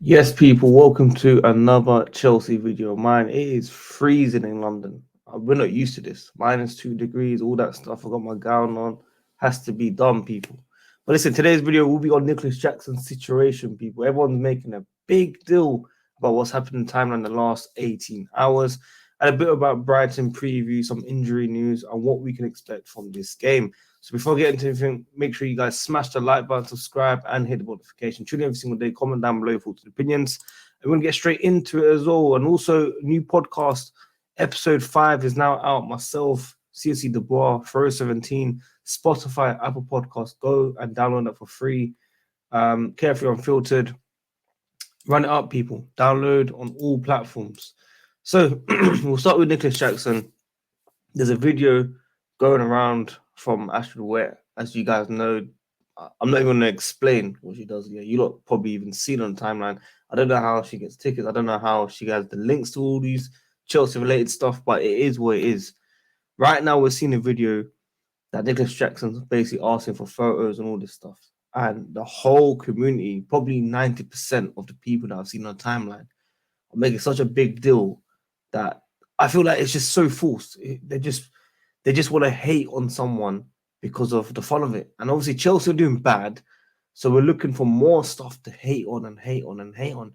Yes, people, welcome to another Chelsea video of mine. It is freezing in London. We're not used to this. -2 degrees, all that stuff. I got my gown on. Has to be done, people. But listen, today's video will be on Nicholas Jackson's situation, people. Everyone's making a big deal about what's happened in timeline in the last 18 hours. And a bit about Brighton preview, some injury news, and what we can expect from this game. So before I get into anything, make sure you guys smash the like button, subscribe, and hit the notification. Tune in every single day. Comment down below for thoughts and opinions. And we're going to get straight into it as well. And also, new podcast, episode 5 is now out. Myself, CSC Dubois, Fro 17, Spotify, Apple Podcasts. Go and download that for free. Carefree Unfiltered. Run it up, people. Download on all platforms. So we'll start with Nicholas Jackson. There's a video going around from Astrid Wet. As you guys know, I'm not even going to explain what she does. Yeah, you lot probably even seen on the timeline. I don't know how she gets tickets. I don't know how she has the links to all these Chelsea-related stuff, but it is what it is. Right now, we're seeing a video that Nicholas Jackson's basically asking for photos and all this stuff. And the whole community, probably 90% of the people that I've seen on the timeline, are making such a big deal that I feel like it's just so forced. They just want to hate on someone because of the fun of it. And obviously Chelsea are doing bad, so we're looking for more stuff to hate on and hate on and hate on.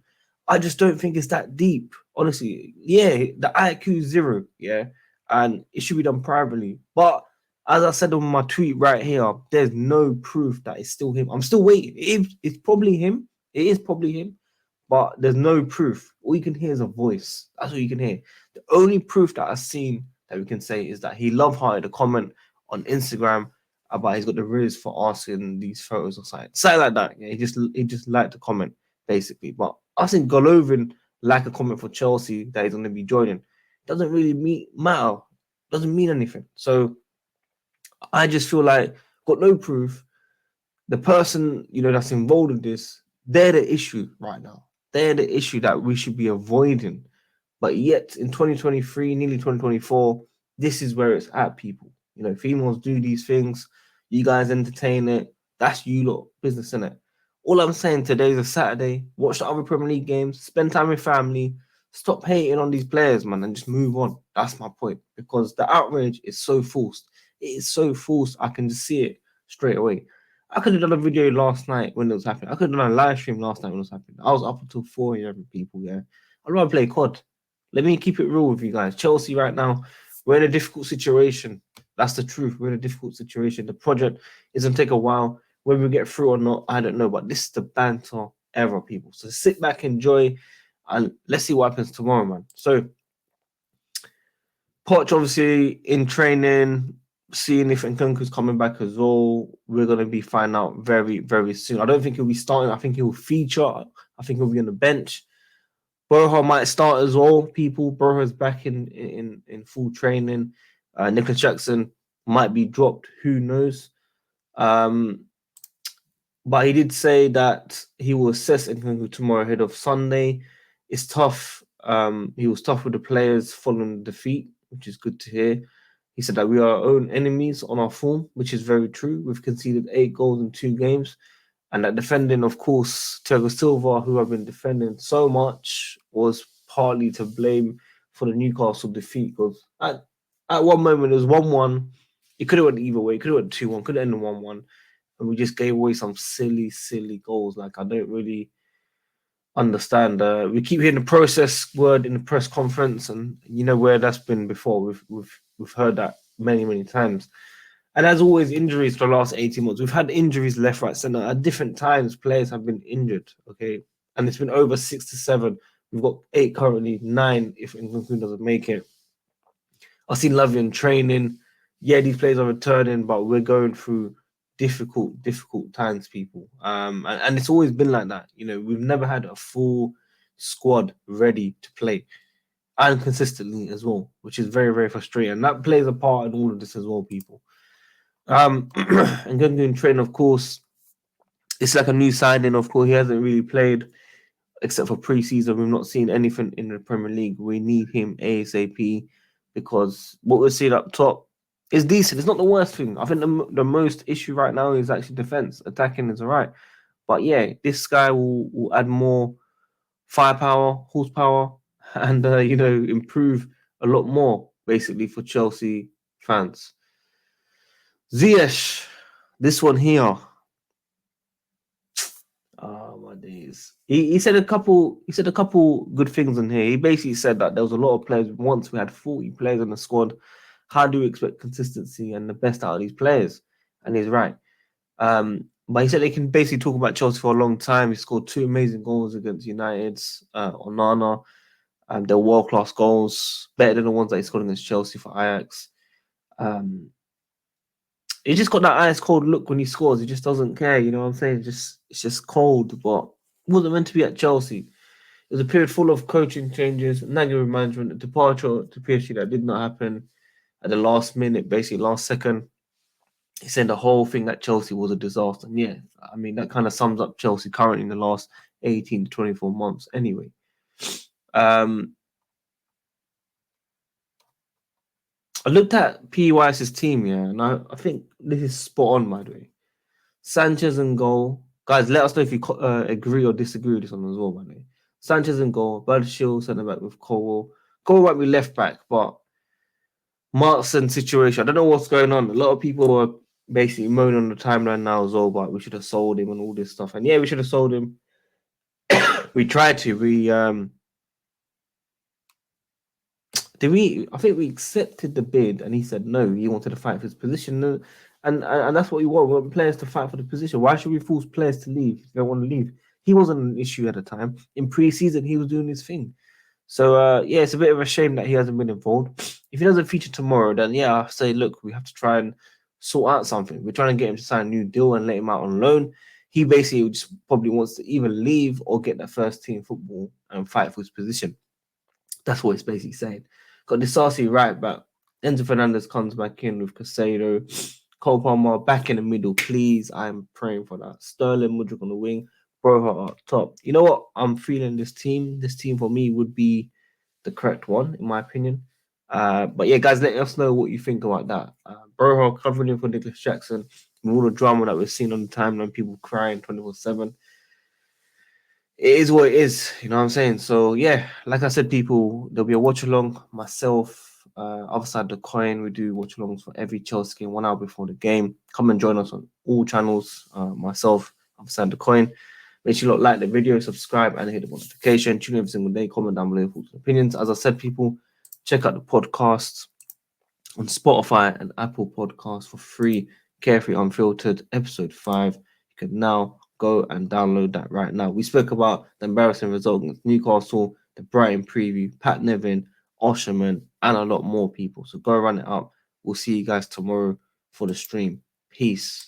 I just don't think it's that deep, honestly. Yeah, the IQ is 0, yeah, and it should be done privately. But as I said on my tweet right here, there's no proof that it's still him. I'm still waiting. It's probably him. It is probably him, but there's no proof. All you can hear is a voice. That's what you can hear. The only proof that I've seen that we can say is that he love-hearted a comment on Instagram about he's got the riz for asking these photos or something like that. Yeah, he just liked the comment basically. But I think Golovin like a comment for Chelsea that he's going to be joining doesn't really matter. Doesn't mean anything. So I just feel like got no proof. The person that's involved in this, they're the issue right now. They're the issue that we should be avoiding. But yet in 2023, nearly 2024, this is where it's at, people. Females do these things. You guys entertain it. That's you lot business, innit? All I'm saying today is a Saturday. Watch the other Premier League games. Spend time with family. Stop hating on these players, man, and just move on. That's my point. Because the outrage is so forced. It is so forced. I can just see it straight away. I could have done a video last night when it was happening. I could have done a live stream last night when it was happening. I was up until 4 a.m. people, yeah. I'd rather play COD. Let me keep it real with you guys. Chelsea right now, we're in a difficult situation. That's the truth. We're in a difficult situation. The project is going to take a while. Whether we get through or not, I don't know. But this is the banter era, people. So sit back, enjoy, and let's see what happens tomorrow, man. So, Poch obviously in training, seeing if Nkunku's coming back as well. We're going to be finding out very, very soon. I don't think he'll be starting. I think he'll feature. I think he'll be on the bench. Broha might start as well, people. Broha's back in full training. Nicholas Jackson might be dropped. Who knows? But he did say that he will assess Nkunku tomorrow ahead of Sunday. It's tough. He was tough with the players following the defeat, which is good to hear. He said that we are our own enemies on our form, which is very true. We've conceded 8 goals in 2 games. And that defending, of course, Thiago Silva, who I've been defending so much, was partly to blame for the Newcastle defeat. Because at one moment, it was 1-1. It could have went either way. It could have went 2-1. Could have ended 1-1. And we just gave away some silly, silly goals. Like, I don't really understand. We keep hearing the process word in the press conference. And you know where that's been before. We've heard that many, many times. And as always, injuries for the last 18 months. We've had injuries left, right, center. At different times, players have been injured, okay? And it's been over 6 to 7. We've got 8 currently, 9 if Nkunku doesn't make it. I've seen Lovey in training. Yeah, these players are returning, but we're going through difficult times, people. And it's always been like that. We've never had a full squad ready to play. And consistently as well, which is very, very frustrating. And that plays a part in all of this as well, people. And Nkunku in training, of course, it's like a new signing. Of course, he hasn't really played except for pre-season. We've not seen anything in the Premier League. We need him ASAP because what we're seeing up top is decent. It's not the worst thing. I think the most issue right now is actually defense. Attacking is all right. But yeah, this guy will add more firepower, horsepower, and improve a lot more basically for Chelsea fans. Ziyech, this one here. Oh my days. He said a couple good things in here. He basically said that there was a lot of players. Once we had 40 players in the squad, how do we expect consistency and the best out of these players? And he's right. But he said they can basically talk about Chelsea for a long time. He scored 2 amazing goals against United, Onana. They're world-class goals, better than the ones that he scored against Chelsea for Ajax. He just got that ice cold look when he scores. He just doesn't care, you know what I'm saying? It's just cold, but it wasn't meant to be at Chelsea. It was a period full of coaching changes, negative management, a departure to PSG that did not happen at the last minute, basically last second. He said the whole thing that Chelsea was a disaster. And yeah, I mean, that kind of sums up Chelsea currently in the last 18 to 24 months anyway. I looked at PYS's team, yeah, and I think this is spot on, by the way. Sanchez in goal. Guys, let us know if you agree or disagree with this one as well, by the way. Sanchez in goal. Badiashile centre back with Colwell. Colwell might be left back, but Martin situation. I don't know what's going on. A lot of people are basically moaning on the timeline now as well, but we should have sold him and all this stuff. And yeah, we should have sold him. We tried to. I think we accepted the bid, and he said no. He wanted to fight for his position, and that's what we want. We want players to fight for the position. Why should we force players to leave if they want to leave? He wasn't an issue at the time. In pre-season, he was doing his thing. So yeah, it's a bit of a shame that he hasn't been involved. If he doesn't feature tomorrow, then yeah, I'll say, look, we have to try and sort out something. We're trying to get him to sign a new deal and let him out on loan. He basically just probably wants to either leave or get that first team football and fight for his position. That's what it's basically saying. Got Disasi right back. Enzo Fernandez comes back in with Casado. Cole Palmer back in the middle, please. I'm praying for that. Sterling, Mudryk on the wing. Broha up top. You know what? I'm feeling this team. This team for me would be the correct one, in my opinion. But yeah, guys, let us know what you think about that. Broha covering in for Nicholas Jackson. With all the drama that we're seeing on the timeline, people crying 24/7. It is what it is, you know what I'm saying? So yeah, like I said, people, there'll be a watch along. Myself, other side of the coin, we do watch alongs for every Chelsea game 1 hour before the game. Come and join us on all channels. Myself, other side of the coin. Make sure you like the video, subscribe, and hit the notification. Tune in every single day. Comment down below your thoughts and opinions. As I said, people, check out the podcast on Spotify and Apple Podcasts for free. Carefree Unfiltered, episode 5. You can now go and download that right now. We spoke about the embarrassing result against Newcastle, the Brighton preview, Pat Nevin, Osherman, and a lot more people. So go run it up. We'll see you guys tomorrow for the stream. Peace.